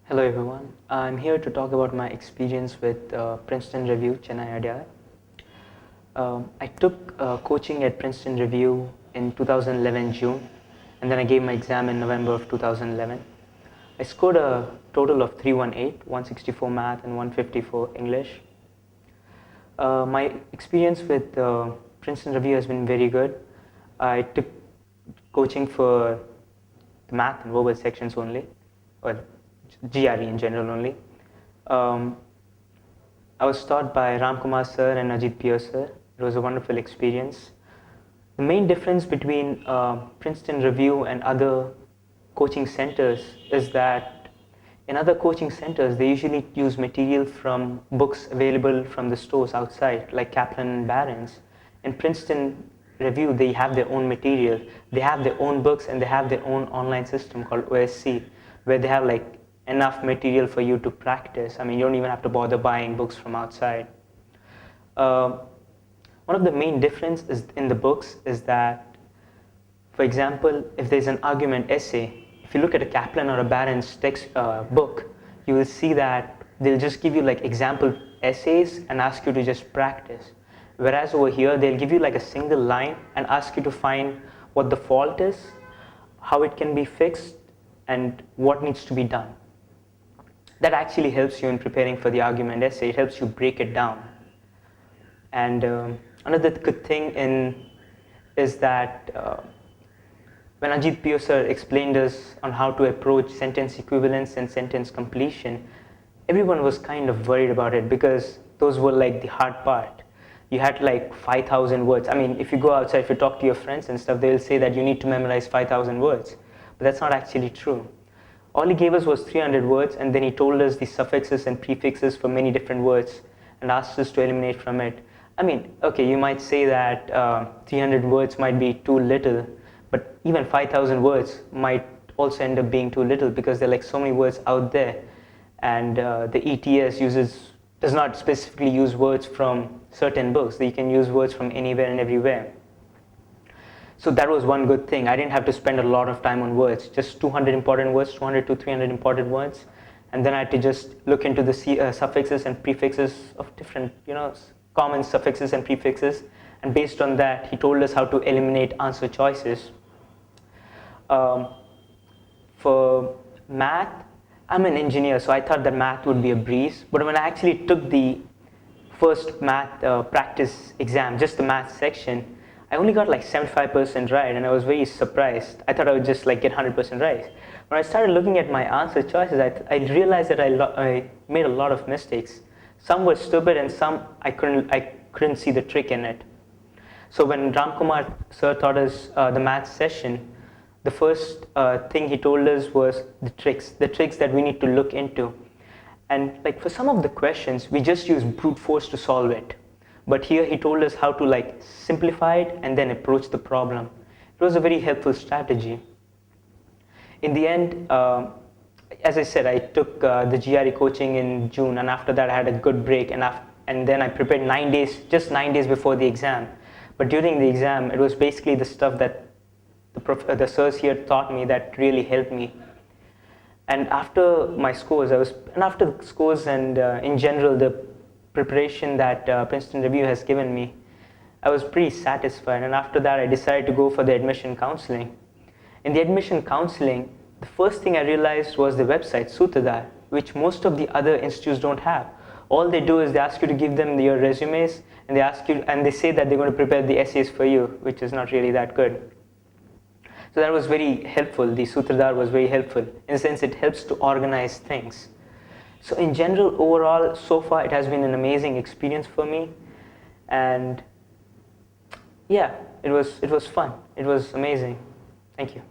Hello everyone, I'm here to talk about my experience with Princeton Review Chennai. I took coaching at Princeton Review in 2011 June, and then I gave my exam in November of 2011. I scored a total of 318, 164 math and 154 English. My experience with Princeton Review has been very good. I took coaching for the math and verbal sections only, or GRE in general only. I was taught by Ramkumar sir and Ajit Pio sir. It was a wonderful experience. The main difference between Princeton Review and other coaching centers is that in other coaching centers, they usually use material from books available from the stores outside, like Kaplan and Barron's. In Princeton Review, they have their own material. They have their own books and they have their own online system called OSC, where they have like enough material for you to practice. I mean, you don't even have to bother buying books from outside. One of the main differences in the books is that, for example, if there's an argument essay, if you look at a Kaplan or a Barron's text book, you will see that they'll just give you like example essays and ask you to just practice. Whereas over here, they'll give you like a single line and ask you to find what the fault is, how it can be fixed, and what needs to be done. That actually helps you in preparing for the argument essay. It helps you break it down. And another good thing is that when Ajit Pio sir explained us on how to approach sentence equivalence and sentence completion, everyone was kind of worried about it because those were like the hard part. You had like 5,000 words. I mean, if you go outside, if you talk to your friends and stuff, they'll say that you need to memorize 5,000 words. But that's not actually true. All he gave us was 300 words, and then he told us the suffixes and prefixes for many different words and asked us to eliminate from it. I mean, okay, you might say that 300 words might be too little, but even 5,000 words might also end up being too little because there are like so many words out there, and the ETS does not specifically use words from certain books. You can use words from anywhere and everywhere. So that was one good thing. I didn't have to spend a lot of time on words, just 200 important words, 200 to 300 important words. And then I had to just look into the suffixes and prefixes of different, common suffixes and prefixes. And based on that, he told us how to eliminate answer choices. For math, I'm an engineer, so I thought that math would be a breeze. But when I actually took the first math practice exam, just the math section, I only got like 75% right, and I was very surprised. I thought I would just like get 100% right. When I started looking at my answer choices, I realized that I made a lot of mistakes. Some were stupid, and some I couldn't see the trick in it. So when Ramkumar sir taught us the math session, the first thing he told us was the tricks that we need to look into. And like for some of the questions, we just use brute force to solve it. But here he told us how to like simplify it and then approach the problem. It was a very helpful strategy. In the end, as I said, I took the GRE coaching in June, and after that I had a good break, and then I prepared 9 days, just 9 days before the exam. But during the exam, it was basically the stuff that the sirs here taught me that really helped me. And after my scores, after the scores and in general the preparation that Princeton Review has given me, I was pretty satisfied. And after that, I decided to go for the admission counseling. In the admission counseling, the first thing I realized was the website, Sutradhar, which most of the other institutes don't have. All they do is they ask you to give them your resumes, and they say that they're going to prepare the essays for you, which is not really that good. So that was very helpful. The Sutradhar was very helpful. In a sense, it helps to organize things. So in general, overall, so far, it has been an amazing experience for me. And yeah, it was fun. It was amazing. Thank you.